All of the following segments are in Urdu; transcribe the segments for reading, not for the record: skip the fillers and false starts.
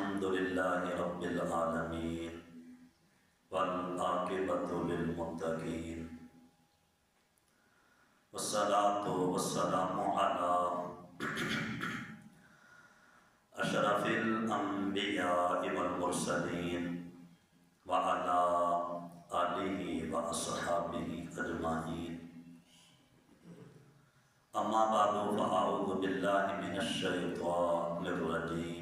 الحمد لله رب العالمين والعاقبة للمتقين والصلاة والسلام على أشرف الأنبياء والمرسلين وعلى آله وأصحابه أجمعين أما بعد فأعوذ بالله من الشيطان الرجيم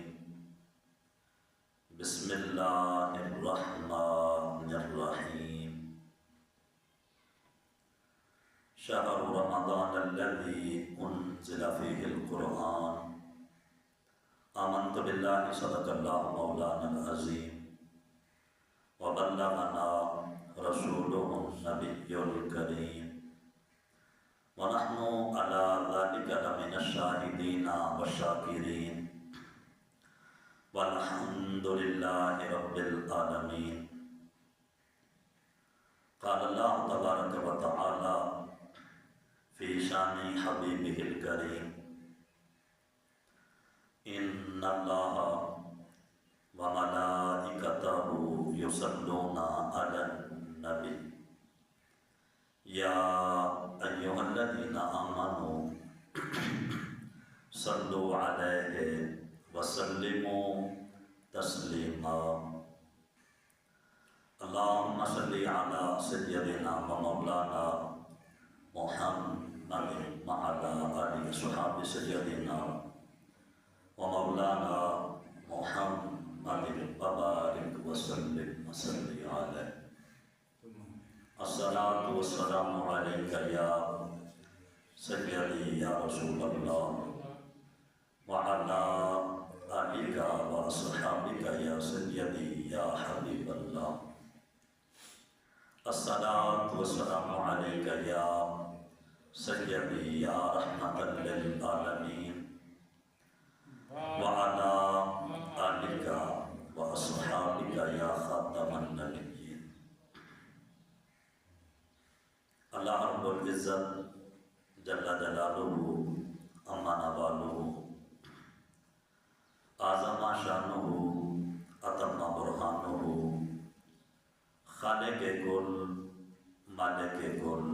بسم الله الرحمن الرحيم شهر رمضان الذي أنزل فيه القرآن آمنت بالله صدق الله مولانا العظيم وبلغنا رسوله النبي الكريم ونحن على ذلك لمن الشاهدين والشاكرين والحمد لله رب العالمين. قال الله تبارك وتعالى في شان حبيبه الكريم إن الله وملائكته يصلون على النبي يا أيها الذين آمنوا صلوا عليه وسلموا تسليما. اللهم صل على سيدنا ومولانا محمد وعلى آله وصحبه سيدنا ومولانا محمد وبارك وسلم عليه. الصلاة والسلام عليك يا سيدي يا رسول الله وعلى آلك وأصحابك يا سيدي يا حبيب الله. الصلاة والسلام عليك يا سيدي يا رحمة للعالمين وعلى آلك وأصحابك يا خاتم النبيين. اللہ رب العزت جل جلالہ اما نوالہ اعظم شانہ اتم برہانہ خالق کل مالک کل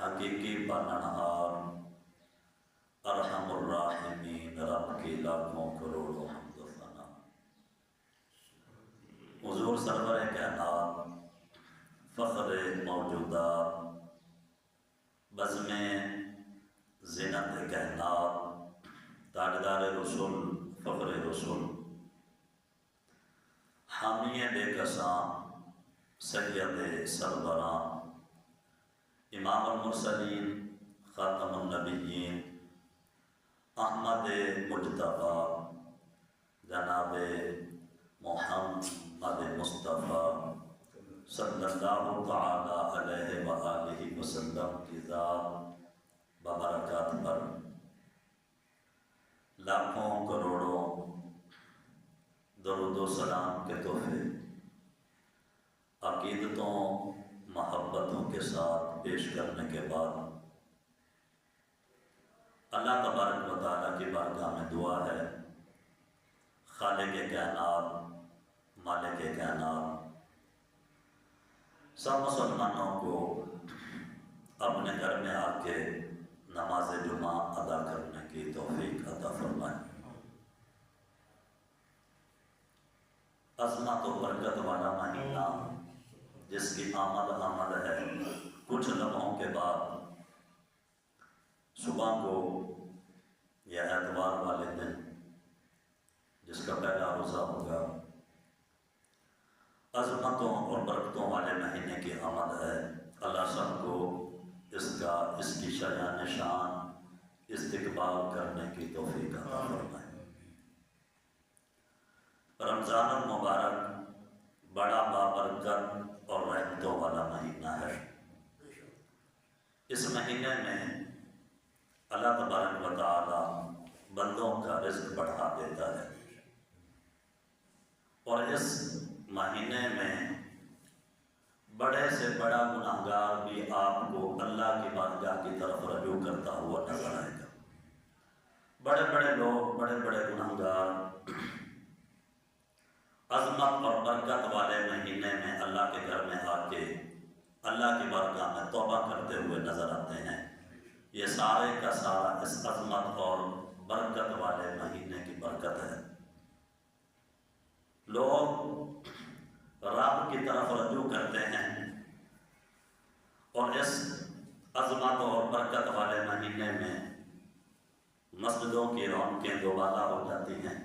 حقیقی پنہار ارحم الراحمین رب کی لاکھوں کروڑوں حمد و ثنا. حضور سرور کائنات فخر موجودات بزم زینت کائنات تاجدار رسول فخر رسول حامی بے کساں سید سربراں امام المرسلین خاتم النبیین احمد مجتبی جناب محمد مصطفیٰ صلی اللہ تعالی علیہ وآلہ وسلم کی ذات ببرکات پر لاکھوں کروڑوں درود و سلام کے تحفے عقیدتوں محبتوں کے ساتھ پیش کرنے کے بعد اللہ تبارک و تعالیٰ کی بارگاہ میں دعا ہے خالق کائنات مالک کائنات سب مسلمانوں کو اپنے گھر میں آ کے نماز جمعہ ادا کرنے کی توفیق عطا فرمائے. عظمت و برکت والا مہینہ جس کی آمد ہے کچھ لمحوں کے بعد صبح کو یا اتوار والے دن جس کا پہلا روزہ ہوگا. عظمتوں اور برکتوں والے مہینے کی آمد ہے. اللہ سب کو اس کی شایان شان استقبال کرنے کی توفیق عطا فرمائے. رمضان المبارک بڑا بابرکت اور رحمتوں والا مہینہ ہے. اس مہینے میں اللہ تبارک و تعالی بندوں کا رزق بڑھا دیتا ہے اور اس مہینے میں بڑے سے بڑا گناہگار بھی آپ کو اللہ کی بارگاہ کی طرف رجوع کرتا ہوا نظر آئے گا. بڑے بڑے لوگ بڑے بڑے گناہگار اللہ کی بارگاہ میں توبہ کرتے ہوئے نظر آتے ہیں۔ یہ سارے کا سارا اس عظمت اور برکت والے مہینے کی برکت ہے۔ لوگ رب کی طرف رجوع کرتے ہیں اور اس عظمت اور برکت والے مہینے میں مسجدوں کی رونقیں دوبالا ہو جاتی ہیں،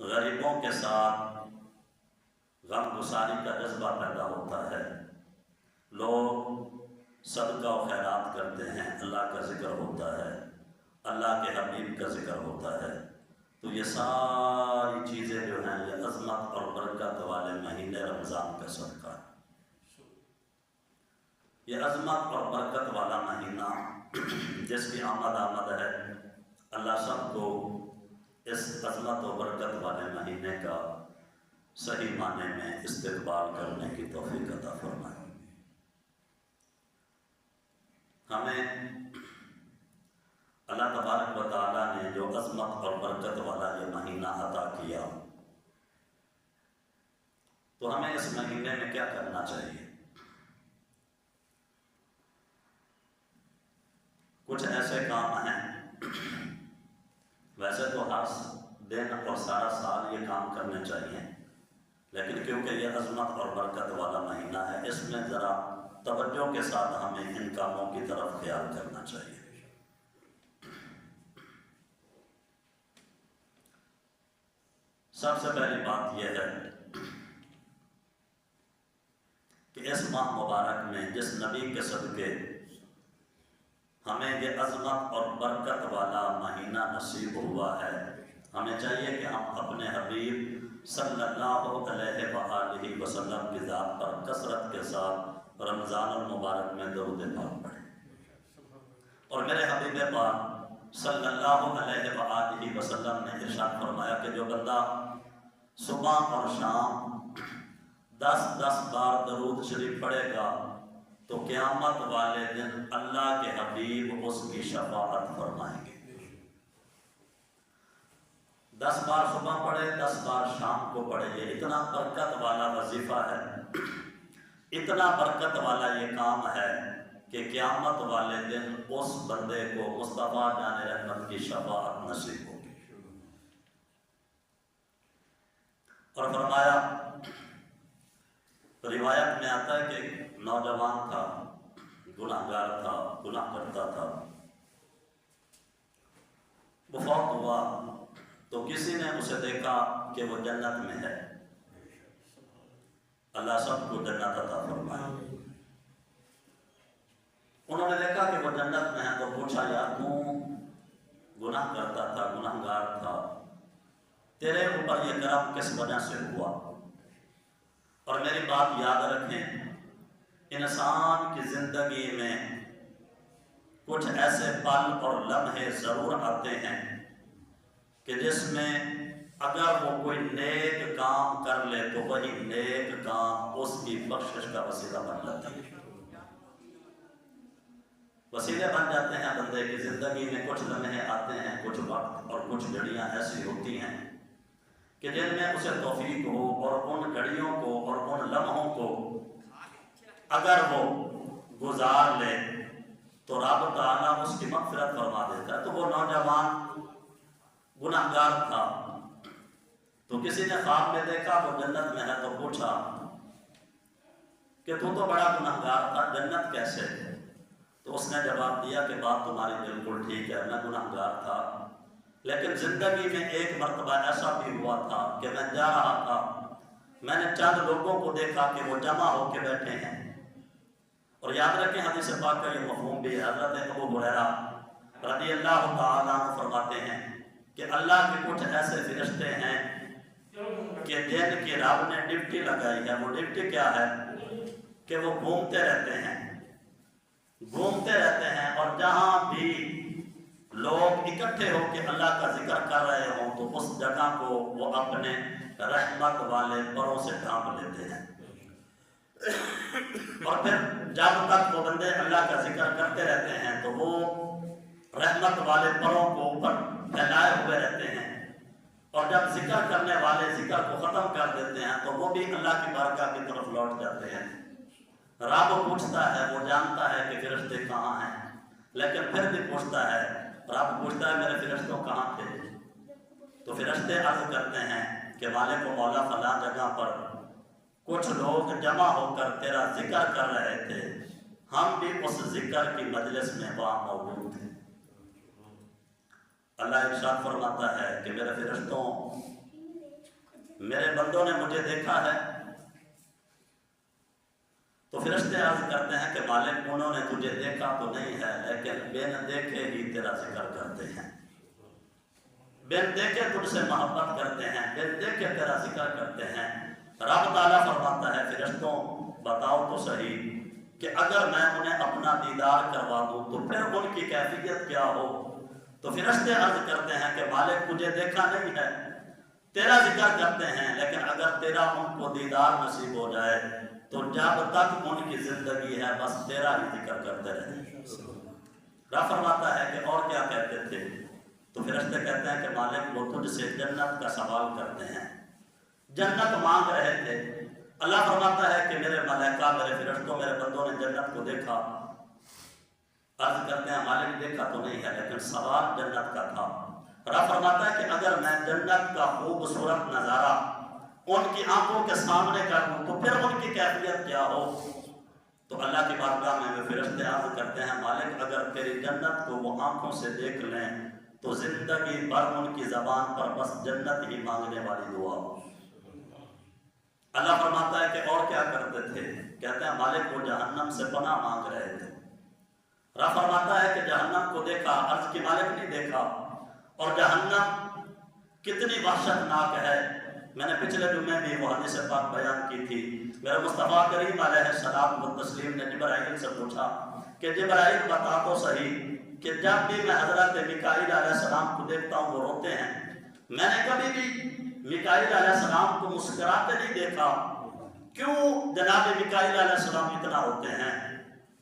غریبوں کے ساتھ غم گساری کا جذبہ پیدا ہوتا ہے، لوگ صدقہ و خیرات کرتے ہیں، اللہ کا ذکر ہوتا ہے، اللہ کے حبیب کا ذکر ہوتا ہے۔ تو یہ ساری چیزیں جو ہیں یہ عظمت اور برکت والے مہینے رمضان کا صدقہ ہے۔ یہ عظمت اور برکت والا مہینہ جس کی آمد ہے، اللہ سب کو اس عظمت و برکت والے مہینے کا صحیح معنی میں استقبال کرنے کی توفیق عطا فرمائے۔ ہمیں اللہ تبارک و تعالیٰ نے جو عظمت اور برکت والا یہ مہینہ عطا کیا، تو ہمیں اس مہینے میں کیا کرنا چاہیے؟ کچھ ایسے کام ہیں، ویسے تو ہر دن اور سارا سال یہ کام کرنے چاہیے، لیکن کیونکہ یہ عظمت اور برکت والا مہینہ ہے، اس میں ذرا توجہ کے ساتھ ہمیں ان کاموں کی طرف خیال کرنا چاہیے۔ سب سے پہلی بات یہ ہے کہ اس ماہ مبارک میں جس نبی کے صدقے ہمیں یہ عظمت اور برکت والا مہینہ نصیب ہوا ہے، ہمیں چاہیے کہ ہم اپنے حبیب صلی اللہ علیہ وآلہ وسلم کی ذات پر کثرت کے ساتھ رمضان المبارک میں درود پاک پڑھیں۔ اور میرے حبیب پاک صلی اللہ علیہ وآلہ وسلم نے ارشاد فرمایا کہ جو بندہ صبح اور شام 10 بار درود شریف پڑھے گا تو قیامت والے دن اللہ کے حبیب اس کی شفاعت فرمائیں گے۔ 10 بار صبح پڑھے، 10 بار شام کو پڑھے، یہ اتنا برکت والا وظیفہ ہے، اتنا برکت والا یہ کام ہے کہ قیامت والے دن اس بندے کو مصطفیٰ جان رحمت کی شفاعت نصیب ہوگی۔ اور فرمایا، روایت میں آتا ہے کہ ایک نوجوان تھا، گناہ گار تھا، گناہ کرتا تھا، وہ فوت ہوا تو کسی نے اسے دیکھا کہ وہ جنت میں ہے۔ اللہ سب کو جنت عطا فرمائے۔ انہوں نے دیکھا کہ وہ جنت میں ہے تو پوچھا، یار تو گناہ کرتا تھا، گناہ گار تھا، تیرے اوپر یہ کرم کس وجہ سے ہوا؟ اور میری بات یاد رکھیں، انسان کی زندگی میں کچھ ایسے پل اور لمحے ضرور آتے ہیں کہ جس میں اگر وہ کوئی نیک کام کر لے تو وہی نیک کام اس کی بخشش کا وسیلہ بن جاتا ہے۔ وسیلے بن جاتے ہیں بندے کی زندگی میں، کچھ لمحے آتے ہیں، کچھ وقت اور کچھ گھڑیاں ایسی ہوتی ہیں کہ جن میں اسے توفیق ہو اور ان گھڑیوں کو اور ان لمحوں کو اگر وہ گزار لے تو رب تعالیٰ اس کی مغفرت فرما دیتا ہے۔ تو وہ نوجوان گناہ گار تھا، تو کسی نے خواب میں دیکھا وہ جنت میں ہے تو پوچھا کہ تو بڑا گناہ گار تھا، جنت کیسے؟ تو اس نے جواب دیا کہ بات تمہاری بالکل ٹھیک ہے، میں گناہ گار تھا، لیکن زندگی میں ایک مرتبہ ایسا بھی ہوا تھا کہ میں جا رہا تھا، میں نے چند لوگوں کو دیکھا کہ وہ جمع ہو کے بیٹھے ہیں۔ اور یاد رکھیں حدیث پاک کا یہ مفہوم بھی ہے، حضرت ابو ہریرہ رضی اللہ تعالیٰ عنہ فرماتے ہیں کہ اللہ کے کچھ ایسے فرشتے ہیں کہ جن کی رب نے ڈپٹی لگائی ہے۔ وہ ڈپٹی کیا ہے کہ وہ گھومتے رہتے ہیں اور جہاں بھی لوگ اکٹھے ہو کے اللہ کا ذکر کر رہے ہوں تو اس جگہ کو وہ اپنے رحمت والے پروں سے ڈھانپ لیتے ہیں، اور پھر جب تک وہ بندے اللہ کا ذکر کرتے رہتے ہیں تو وہ رحمت والے پروں کو اوپر پھیلائے ہوئے رہتے ہیں، اور جب ذکر کرنے والے ذکر کو ختم کر دیتے ہیں تو وہ بھی اللہ کی بارگاہ کی طرف لوٹ جاتے ہیں۔ رب پوچھتا ہے، وہ جانتا ہے کہ فرشتے کہاں ہیں، لیکن پھر بھی پوچھتا ہے، رب پوچھتا ہے میرے فرشتوں کہاں تھے؟ تو فرشتے عرض کرتے ہیں کہ مالک و مولا فلاں جگہ پر کچھ لوگ جمع ہو کر تیرا ذکر کر رہے تھے، ہم بھی اس ذکر کی مجلس میں وہاں موجود تھے۔ اللہ ارشاد فرماتا ہے کہ میرے فرشتوں، میرے بندوں نے مجھے دیکھا ہے؟ تو فرشتے عرض کرتے ہیں کہ مالک انہوں نے تجھے دیکھا تو نہیں ہے، لیکن بن دیکھے ہی تیرا ذکر کرتے ہیں، بن دیکھے تجھ سے محبت کرتے ہیں، بن دیکھے تیرا ذکر کرتے ہیں۔ رب تعالیٰ فرماتا ہے فرشتوں بتاؤ تو صحیح کہ اگر میں انہیں اپنا دیدار کروا دوں تو پھر ان کی کیفیت کیا ہو؟ تو فرشتے عرض کرتے ہیں کہ مالک تجھے دیکھا نہیں ہے، تیرا ذکر کرتے ہیں، لیکن اگر تیرا ان کو دیدار نصیب ہو جائے تو جب تک ان کی زندگی ہے بس تیرا ہی ذکر کرتے رہیں۔ رب فرماتا ہے کہ اور کیا کہتے تھے؟ تو فرشتے کہتے ہیں کہ مالک وہ تجھ سے جنت کا سوال کرتے ہیں، جنت مانگ رہے تھے۔ اللہ فرماتا ہے کہ میرے ملائکہ، میرے فرشتوں، میرے بندوں نے جنت کو دیکھا؟ عرض کرتے ہیں مالک دیکھا تو نہیں ہے، لیکن سوال جنت کا تھا۔ رب فرماتا ہے کہ اگر میں جنت کا خوبصورت نظارہ ان کی آنکھوں کے سامنے کر دوں تو پھر ان کی کیفیت کیا ہو؟ تو اللہ کی بارگاہ میں فرشتے عرض کرتے ہیں مالک اگر تیری جنت کو وہ آنکھوں سے دیکھ لیں تو زندگی بھر ان کی زبان پر بس جنت ہی مانگنے والی دعا ہو۔ اللہ فرماتا ہے کہ اور کیا کرتے تھے؟ کہتے ہیں مالک وہ جہنم سے پناہ مانگ رہے تھے۔ رب فرماتا ہے کہ جہنم کو دیکھا؟ عرض کی مالک نہیں دیکھا۔ اور جہنم کتنی وحشتناک ہے، میں نے پچھلے جمعے بھی وہ حدیث پاک بیان کی تھی۔ میرے مصطفیٰ کریم علیہ الصلوۃ والتسلیم نے جبرائیل سے پوچھا کہ جبرائیل بتا تو صحیح کہ جب بھی میں حضرت میکائیل علیہ السلام کو دیکھتا ہوں وہ روتے ہیں، میں نے کبھی بھی میکائیل علیہ السلام کو مسکراتے نہیں دیکھا، کیوں جناب میکائیل علیہ السلام اتنا روتے ہیں؟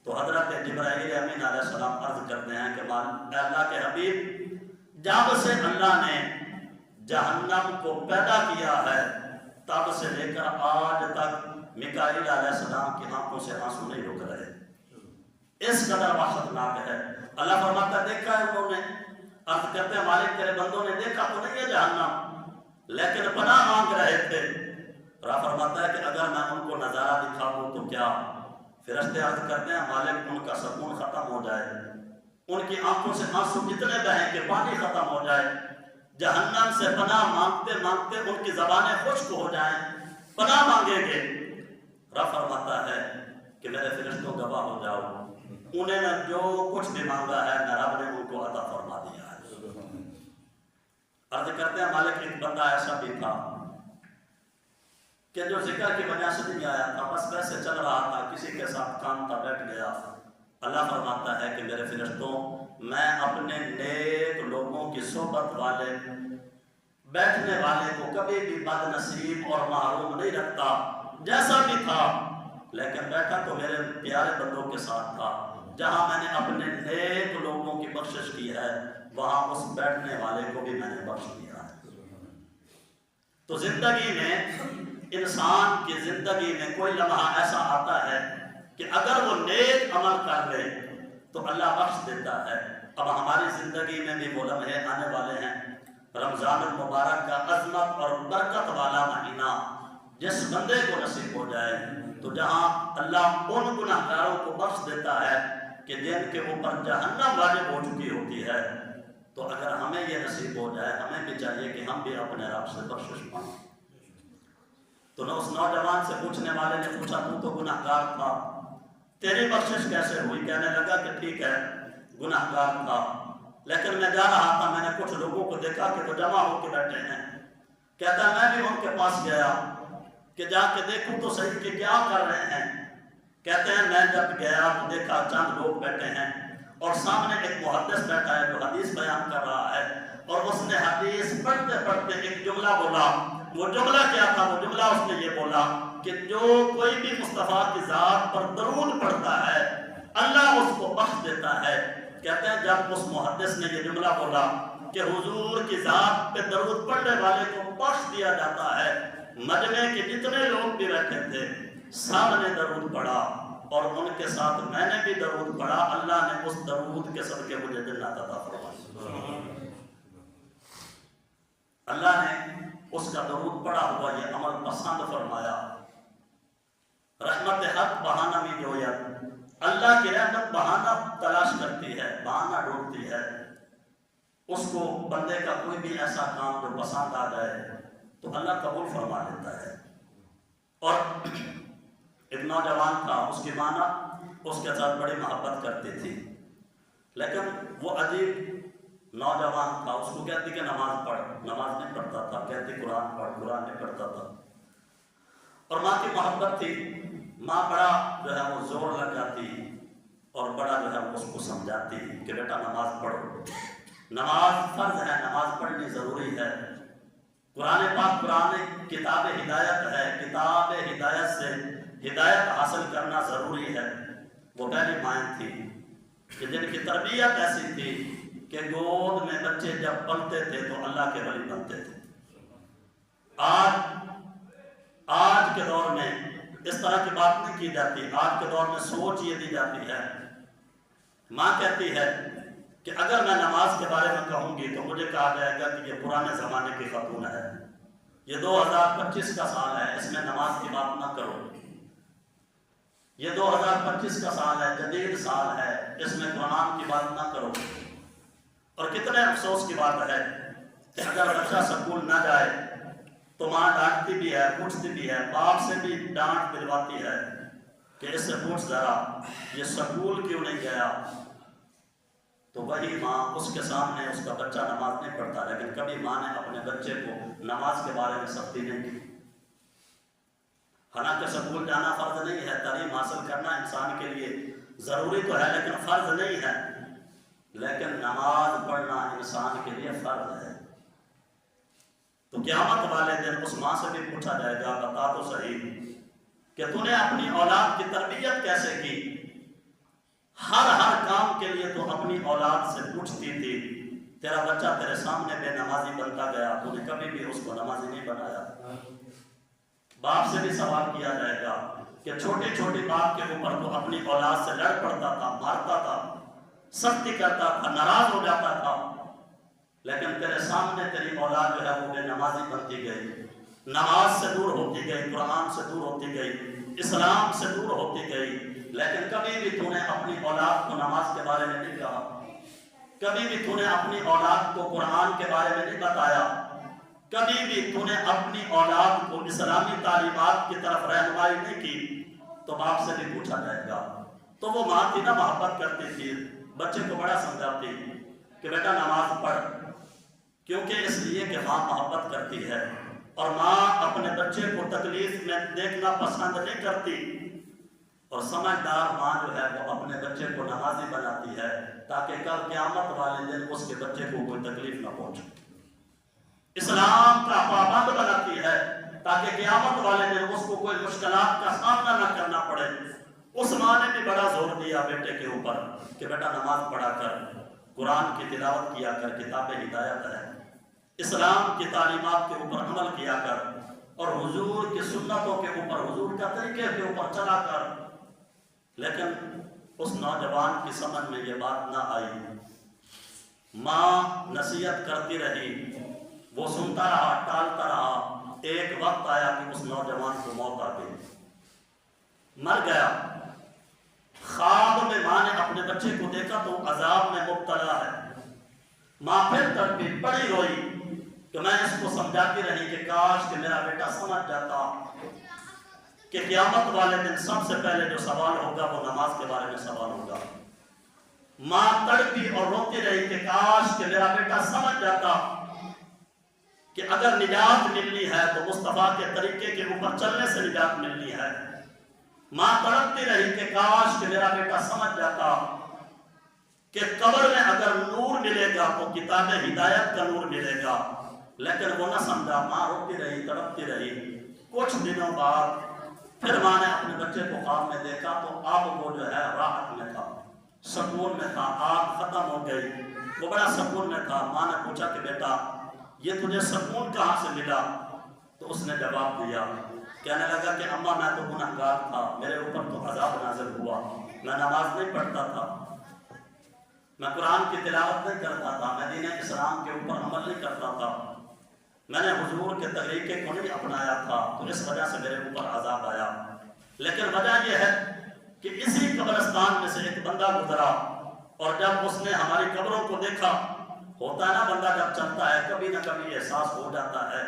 تو حضرت جبرائیل امین علیہ السلام عرض کرتے ہیں کہ اے اللہ کے حبیب، جب سے اللہ نے جہنم کو پیدا کیا ہے تب سے لے کر آج تک میکائیل علیہ السلام کی آنکھوں سے آنسو نہیں رک رہے، اس قدر وحشتناک ہے۔ اللہ فرماتا دیکھا ہے انہوں نے؟ عرض کرتے ہیں مالک تیرے بندوں نے دیکھا تو نہیں ہے جہنم، لیکن پناہ مانگ رہے تھے۔ رب فرماتا ہے کہ اگر میں ان کو نظارہ دکھا دوں تو کیا؟ فرشتے عرض کرتے ہیں مالک ان کا سکون ختم ہو جائے، ان کی آنکھوں سے آنسو اتنے بہیں کہ پانی ختم ہو جائے، جہنم سے پناہ مانگتے مانگتے ان کی زبانیں خشک ہو جائیں، پناہ مانگیں گے۔ رب فرماتا ہے کہ میرے فرشتوں گواہ ہو جاؤ، انہیں نے جو کچھ بھی مانگا ہے میں رب نے ان کو عطا فرما دیا ہے۔ عرض کرتے ہیں مالک ایک بندہ ایسا بھی تھا کہ جو ذکر کی وجہ سے نہیں آیا تھا، بس ویسے چل رہا تھا، کسی کے ساتھ کام تھا بیٹھ گیا۔ اللہ فرماتا ہے کہ میرے فرشتوں میں اپنے نیک لوگوں کی صحبت والے بیٹھنے والے کو کبھی بھی بد نصیب اور محروم نہیں رکھتا، جیسا بھی تھا لیکن بیٹھا تو میرے پیارے بندوں کے ساتھ تھا۔ جہاں میں نے اپنے نیک لوگوں کی بخشش کی ہے وہاں اس بیٹھنے والے کو بھی میں نے بخش دیا ہے۔ تو زندگی میں، انسان کی زندگی میں کوئی لمحہ ایسا آتا ہے کہ اگر وہ نیک عمل کر لے تو اللہ بخش دیتا ہے۔ اب ہماری زندگی میں بھی وہ لمحے آنے والے ہیں۔ رمضان المبارک کا عظمت اور برکت والا مہینہ جس بندے کو نصیب ہو جائے تو جہاں اللہ ان گناہگاروں کو بخش دیتا ہے کہ جن کے اوپر جہنم واجب ہو چکی ہوتی ہے، تو اگر ہمیں یہ نصیب ہو جائے ہمیں بھی چاہیے کہ ہم بھی اپنے رب سے بخشش مانگیں۔ تو اس نوجوان سے پوچھنے والے نے پوچھا تو گناہگار تھا، تیری بخشش کیسے ہوئی؟ کہنے لگا کہ ٹھیک ہے گناہگار تھا، لیکن میں جا رہا تھا، میں نے کچھ لوگوں کو دیکھا کہ وہ جمع ہو کے بیٹھے ہیں۔ کہتا میں بھی ان کے پاس گیا کہ جا کے دیکھوں تو صحیح کہ کیا کر رہے ہیں۔ کہتے ہیں میں جب گیا تو دیکھا چند لوگ بیٹھے ہیں اور سامنے ایک محدث بیٹھا ہے جو حدیث بیان کر رہا ہے، اور اس نے حدیث پڑھتے پڑھتے ایک جملہ بولا۔ وہ جملہ کیا تھا؟ وہ جملہ اس نے یہ بولا کہ جو کوئی بھی مصطفیٰ کی ذات پر درود پڑھتا ہے اللہ اس کو بخش دیتا ہے۔ کہتے ہیں جب اس محدث نے یہ جملہ بولا کہ حضور کی ذات پہ درود پڑھنے والے کو بخش دیا جاتا ہے، مجمع کے جتنے لوگ بھی بیٹھے تھے سب نے درود پڑھا، اور ان کے ساتھ میں نے بھی درود پڑھا، اللہ نے اس درود کے صدقے مجھے جنت عطا فرمائی۔ اللہ نے اس کا درود پڑھا ہوا یہ عمل پسند فرمایا۔ رحمت حق بہانہ بھی جویت، اللہ کی رحمت بہانہ تلاش کرتی ہے، بہانہ ڈھونڈتی ہے۔ اس کو بندے کا کوئی بھی ایسا کام جو پسند آ جائے تو اللہ قبول فرما لیتا ہے۔ اور ایک نوجوان تھا، اس کی ماں اس کے ساتھ بڑی محبت کرتی تھی، لیکن وہ عجیب نوجوان تھا۔ اس کو کہتی کہ نماز پڑھ، نماز نہیں پڑھتا تھا، کہتی قرآن پڑھ، قرآن نہیں پڑھتا تھا۔ اور ماں کی محبت تھی، ماں بڑا جو ہے وہ زور لگ جاتی اور بڑا جو ہے وہ اس کو سمجھاتی کہ بیٹا نماز پڑھو، نماز فرض ہے، نماز پڑھنی ضروری ہے۔ قرآن پاک قرآن کتاب ہدایت ہے، کتاب ہدایت سے ہدایت حاصل کرنا ضروری ہے۔ وہ پہلی مائیں تھی کہ جن کی تربیت ایسی تھی کہ گود میں بچے جب پلتے تھے تو اللہ کے ولی بنتے تھے۔ آج کے دور میں اس طرح کی بات نہیں کی جاتی، آج کے دور میں سوچ یہ دی جاتی ہے۔ ماں کہتی ہے کہ اگر میں نماز کے بارے میں کہوں گی تو مجھے کہا جائے گا کہ یہ پرانے زمانے کی خاتون ہے، یہ 2025 کا سال ہے، اس میں نماز کی بات نہ کرو۔ یہ 2025 کا سال ہے، جدید سال ہے، اس میں قرآن کی بات نہ کرو۔ اور کتنے افسوس کی بات ہے کہ اگر بچہ سکول نہ جائے تو ماں ڈانٹتی بھی ہے، پوچھتی بھی ہے، باپ سے بھی ڈانٹ دلواتی ہے کہ اس سے پوچھ ذرا یہ سکول کیوں نہیں گیا۔ تو وہی ماں اس کے سامنے اس کا بچہ نماز نہیں پڑھتا، لیکن کبھی ماں نے اپنے بچے کو نماز کے بارے میں سختی نہیں کی۔ حالانکہ سکول جانا فرض نہیں ہے، تعلیم حاصل کرنا انسان کے لیے ضروری تو ہے لیکن فرض نہیں ہے، لیکن نماز پڑھنا انسان کے لیے فرض ہے۔ تو قیامت والے دن اس ماں سے بھی پوچھا جائے گا، بتا تو صحیح کہ تو نے اپنی اولاد کی تربیت کیسے کی؟ ہر کام کے لیے تو اپنی اولاد سے پوچھتی تھی، تیرا بچہ تیرے سامنے بے نمازی بنتا گیا، تو نے کبھی بھی اس کو نمازی نہیں بنایا۔ باپ سے بھی سوال کیا جائے گا کہ چھوٹی چھوٹی بات کے اوپر تو اپنی اولاد سے لڑ پڑتا تھا، مارتا تھا، سختی کرتا تھا، ناراض ہو جاتا تھا، لیکن تیرے سامنے تیری اولاد جو ہے وہ بے نمازی بنتی گئی، نماز سے دور ہوتی گئی، قرآن سے دور ہوتی گئی، اسلام سے دور ہوتی گئی، لیکن کبھی بھی تو نے اپنی اولاد کو نماز کے بارے میں نہیں کہا، کبھی بھی تو نے اپنی اولاد کو قرآن کے بارے میں نہیں بتایا، کبھی بھی تو نے اپنی اولاد کو اسلامی تعلیمات کی طرف رہنمائی نہیں کی۔ تو باپ سے بھی پوچھا جائے گا۔ تو وہ ماں تھی نا، محبت کرتی تھی، بچے کو بڑا سمجھاتی کہ بیٹا نماز پڑھ، کیونکہ اس لیے کہ ماں محبت کرتی ہے اور ماں اپنے بچے کو تکلیف میں دیکھنا پسند نہیں کرتی، اور سمجھدار ماں جو ہے وہ اپنے بچے کو نمازی بناتی ہے تاکہ کل قیامت والے دن اس کے بچے کو کوئی تکلیف نہ پہنچے، اسلام کا پابند بناتی ہے تاکہ قیامت والے دن اس کو کوئی مشکلات کا سامنا نہ کرنا پڑے۔ اس ماں نے بھی بڑا زور دیا بیٹے کے اوپر کہ بیٹا نماز پڑھا کر، قرآن کی تلاوت کیا کر، کتاب ہدایت ہے، اسلام کی تعلیمات کے اوپر عمل کیا کر، اور حضور کی سنتوں کے اوپر، حضور کا طریقے کے اوپر چلا کر۔ لیکن اس نوجوان کی سمجھ میں یہ بات نہ آئی، ماں نصیحت کرتی رہی، وہ سنتا رہا، ٹالتا رہا، ایک وقت آیا کہ اس نوجوان کو موت آ گئی، مر گیا۔ خواب میں ماں نے اپنے بچے کو دیکھا تو عذاب میں مبتلا ہے، ماں پھر تڑپی، بڑی روئی کہ میں اس کو سمجھاتی رہی کہ کاش کہ میرا بیٹا سمجھ جاتا کہ قیامت والے دن سب سے پہلے جو سوال ہوگا وہ نماز کے بارے میں سوال ہوگا۔ ماں تڑپی اور روتی رہی کہ کاش کہ میرا بیٹا سمجھ جاتا کہ اگر نجات ملنی ہے تو مصطفیٰ کے طریقے کے اوپر چلنے سے نجات ملنی ہے۔ ماں تڑپتی رہی کہ کاش کہ میرا بیٹا سمجھ جاتا کہ قبر میں اگر نور ملے گا تو کتاب ہدایت کا نور ملے گا، لیکن وہ نہ سمجھا۔ ماں روتی رہی، تڑپتی رہی۔ کچھ دنوں بعد پھر ماں نے اپنے بچے کو خواب میں دیکھا تو اب وہ جو ہے راحت میں تھا، سکون میں تھا، آگ ختم ہو گئی، وہ بڑا سکون میں تھا۔ ماں نے پوچھا کہ بیٹا یہ تجھے سکون کہاں سے ملا؟ تو اس نے جواب دیا، کہنے لگا کہ اماں میں تو گنہگار تھا، میرے اوپر تو عذاب نازل ہوا، میں نماز نہیں پڑھتا تھا، میں قرآن کی تلاوت نہیں کرتا تھا، میں دین اسلام کے اوپر عمل نہیں کرتا تھا، میں نے حضور کے طریقے کو نہیں اپنایا تھا، تو اس وجہ سے میرے اوپر عذاب آیا۔ لیکن وجہ یہ ہے کہ اسی قبرستان میں سے ایک بندہ گزرا، اور جب اس نے ہماری قبروں کو دیکھا، ہوتا ہے نا بندہ جب چلتا ہے کبھی نہ کبھی احساس ہو جاتا ہے،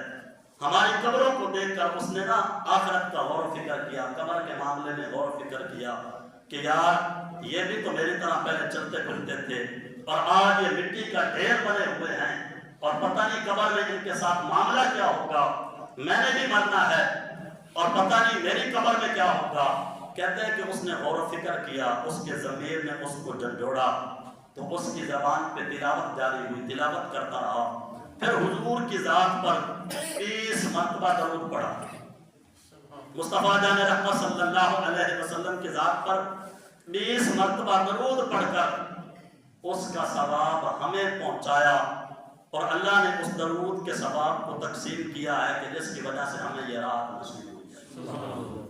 ہماری قبروں کو دیکھ کر اس نے نا آخرت کا غور و فکر کیا، قبر کے معاملے میں غور و فکر کیا کہ یار یہ بھی تو میری طرح پہلے چلتے پھرتے تھے، اور آج یہ مٹی کا ڈھیر بنے ہوئے ہیں، اور پتہ نہیں قبر میں ان کے ساتھ معاملہ کیا ہوگا، میں نے بھی مرنا ہے اور پتہ نہیں میری قبر میں کیا ہوگا۔ کہتے ہیں کہ اس نے غور و فکر کیا، اس کے ضمیر نے اس کو جھنجھوڑا، تو اس کی زبان پہ تلاوت جاری ہوئی، تلاوت کرتا رہا، پھر حضور کی ذات پر 20 مرتبہ درود پڑھا، مصطفیٰ جان رحمت صلی اللہ علیہ وسلم کی ذات پر 20 مرتبہ درود پڑھ کر اس کا ثواب ہمیں پہنچایا، اور اللہ نے اس درود کے ثواب کو تقسیم کیا ہے کہ جس کی وجہ سے ہمیں یہ رات نصیب ہوئی ہے۔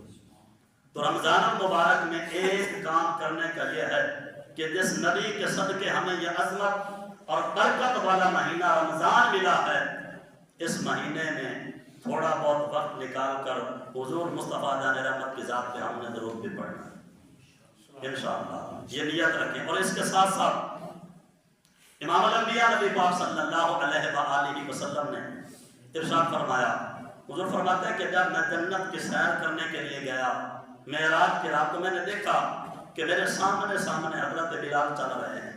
تو رمضان المبارک میں ایک کام کرنے کا یہ ہے کہ جس نبی کے صدقے ہمیں یہ عظمت اور برکت والا مہینہ رمضان ملا ہے، اس مہینے میں تھوڑا بہت وقت نکال کر حضور مصطفیٰ جان رحمت کی ذات پہ ہم نے درود بھی پڑھنا ہے انشاءاللہ، یہ نیت رکھیں۔ اور اس کے ساتھ ساتھ امام الانبیاء نبی پاک صلی اللہ علیہ وآلہ وسلم نے ارشاد فرمایا، حضور فرماتے ہیں کہ جب میں جنت کی سیر کرنے کے لیے گیا، معراج کی رات کو میں نے دیکھا کہ میرے سامنے حضرت بلال چل رہے ہیں۔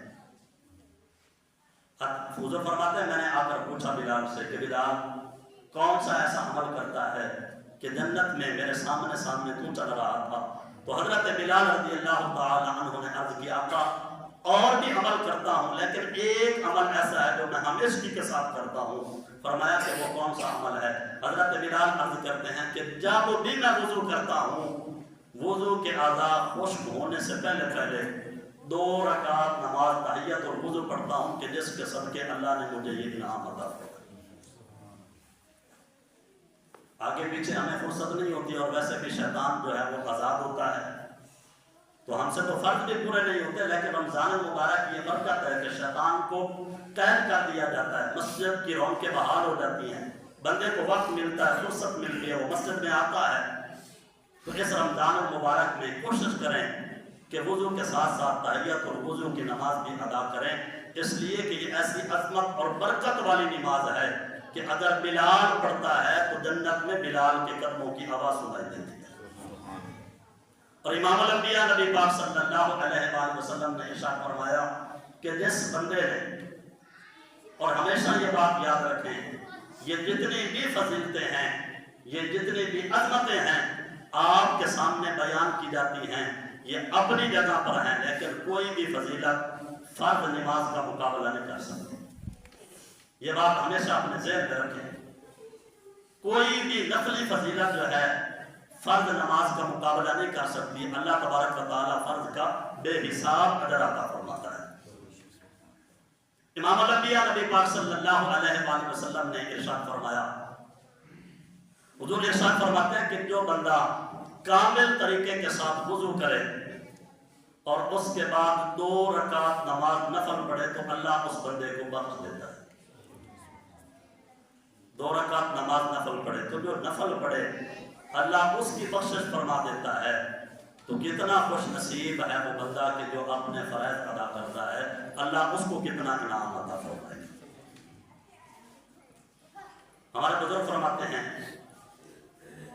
حضور فرماتے ہیں میں نے آ کر پوچھا بلال سے کہ بلال کون سا ایسا عمل کرتا ہے کہ جنت میں میرے سامنے تو چل رہا تھا؟ تو حضرت بلال رضی اللہ تعالی عنہ نے عرض کیا، آقا اور بھی عمل کرتا ہوں لیکن ایک عمل ایسا ہے جو میں ہمیشگی کے ساتھ کرتا ہوں۔ فرمایا کہ وہ کون سا عمل ہے؟ حضرت بلال عرض کرتے ہیں کہ جب بھی میں وضو کرتا ہوں، وضو کے اعضاء خشک ہونے سے پہلے 2 رکعت نماز تحیت اور وضو پڑھتا ہوں کہ جس کے صدقے اللہ نے مجھے یہ انعام عطا کیا۔ آگے پیچھے ہمیں فرصت نہیں ہوتی، اور ویسے بھی شیطان جو ہے وہ آزاد ہوتا ہے، تو ہم سے تو فرض بھی پورے نہیں ہوتے، لیکن رمضان المبارک یہ برکت ہے کہ شیطان کو قید کر دیا جاتا ہے، مسجد کی رونقیں بحال ہو جاتی ہیں، بندے کو وقت ملتا ہے، فرصت ملتی ہے، وہ مسجد میں آتا ہے۔ تو اس رمضان المبارک میں کوشش کریں کہ وضو کے ساتھ ساتھ تحیت اور وضو کی نماز بھی ادا کریں، اس لیے کہ یہ ایسی عظمت اور برکت والی نماز ہے کہ اگر بلال پڑھتا ہے تو جنت میں بلال کے قدموں کی آواز سنائی دیتی ہے۔ اور امام الانبیاء نبی پاک صلی اللہ علیہ وآلہ وسلم نے ارشاد فرمایا کہ جس بندے نے، اور ہمیشہ یہ بات یاد رکھیں، یہ جتنی بھی فضیلتیں ہیں، یہ جتنی بھی عظمتیں ہیں آپ کے سامنے بیان کی جاتی ہیں، یہ اپنی جگہ پر ہیں، لیکن کوئی بھی فضیلت فرض نماز کا مقابلہ نہیں کر سکتی۔ یہ بات ہمیشہ اپنے ذہن میں رکھیں، کوئی بھی نفلی فضیلت جو ہے فرض نماز کا مقابلہ نہیں کر سکتی۔ اللہ تبارک و تعالیٰ فرض کا بے حساب اجر عطا فرماتا ہے۔ امام الانبیاء نبی پاک صلی اللہ علیہ وآلہ وسلم نے ارشاد فرمایا، حضور ارشاد فرماتے ہیں کہ جو بندہ کامل طریقے کے ساتھ وضو کرے اور اس کے بعد 2 رکعت نماز نفل پڑھے تو اللہ اس بندے کو بخش دیتا ہے۔ 2 رکعت نماز نفل پڑھے تو جو نفل پڑھے اللہ اس کی بخشش فرما دیتا ہے۔ تو کتنا خوش نصیب ہے وہ بندہ کہ جو اپنے فرائض ادا کرتا ہے، اللہ اس کو کتنا انعام عطا فرمائے۔ ہمارے بزرگ فرماتے ہیں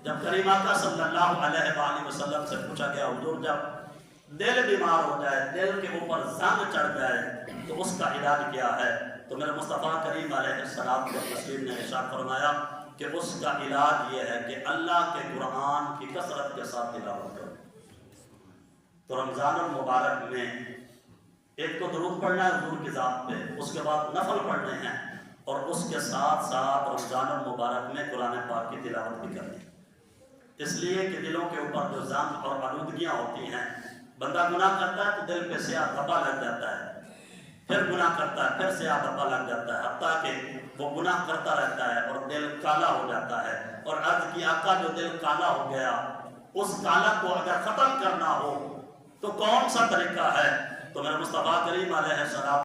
جب کریم آقا صلی اللہ علیہ وآلہ وسلم سے پوچھا گیا حضور جب دل بیمار ہو جائے، دل کے اوپر زنگ چڑھ جائے تو اس کا علاج کیا ہے؟ تو میرے مصطفیٰ کریم علیہ السلام نے ارشاد فرمایا کہ اس کا علاج یہ ہے کہ اللہ کے قرآن کی کثرت کے ساتھ تلاوت کرو۔ تو رمضان المبارک میں ایک تو درود پڑھنا ہے حضور کی ذات پہ، اس کے بعد نفل پڑھنے ہیں، اور اس کے ساتھ ساتھ رمضان المبارک میں قرآن پاک کی تلاوت بھی کرنی ہے، اس لیے کہ دلوں کے اوپر جو زنگ اور آلودگیاں ہوتی ہیں، بندہ گناہ کرتا ہے تو دل پہ سیاہ دھبا لگ جاتا ہے، پھر گناہ کرتا ہے پھر سیاہ دھبا لگ جاتا ہے، حتیٰ کہ وہ گناہ کرتا رہتا ہے اور دل کالا ہو جاتا ہے، اور عرض کی آقا جو دل کالا ہو گیا اس کالا کو اگر ختم کرنا ہو تو کون سا طریقہ ہے؟ تو میرے مصطفیٰ کریم علیہ السلام